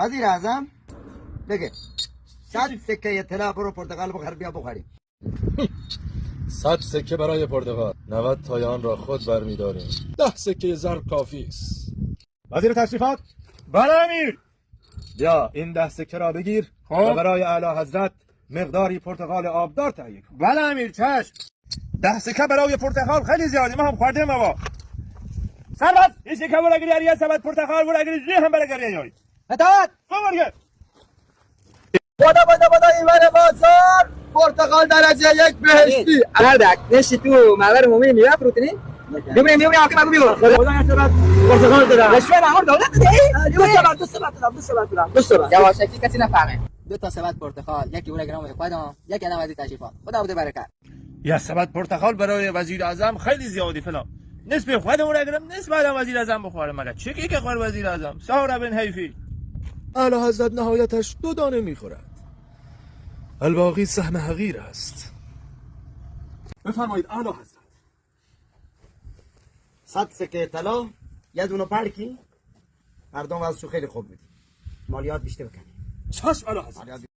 وزیر اعظم بگه 100 سکه طلا برو پرتقال بخر بیا بخوریم. 100 سکه برای پرتقال، 90 تای آن را خود برمیداریم. 10 سکه زر کافی است. وزیر تشریفات. بله امیر. بیا این 10 سکه را بگیر و برای اعلی حضرت مقداری پرتقال آبدار تهیه کن. بله امیر چشم. 10 سکه برای پرتقال خیلی زیاده، ما هم خوردیم بابا. سرباز این سکه برگری یاری سبد پرتقال برگری زی هم برگری یاری. اطاعت. برگری. بدا این ور بازار پرتقال درجه 1 بهشتی. اردک نشی تو محور مومی میوه فروتنی میبریم آقا بگو بیو خدا نصیبت پرتقال دادم. رشوه نهار دولت ده دو سبت یواشکی کسی نفهمه 2 تا سبت پرتقال یکی اون گرام خودم یکی انا وزیر تشریفات خدا بده برکت. یا سبد پرتقال برای وزیر اعظم خیلی زیادی فلان. نصف خودمون اگرم نصف بعدم وزیر اعظم بخوره مگه چه که خور وزیر اعظم سهر بن حیفی. اعلی حضرت نهایتش 2 دانه میخورد. الباقی سهم حقیر است. بفرمایید اعلی حضرت. 100 سکه طلا یه دونه پرکی مردم واسه خیلی خوب میدی. مالیات بیشتر بکنی. چشم اعلی حضرت.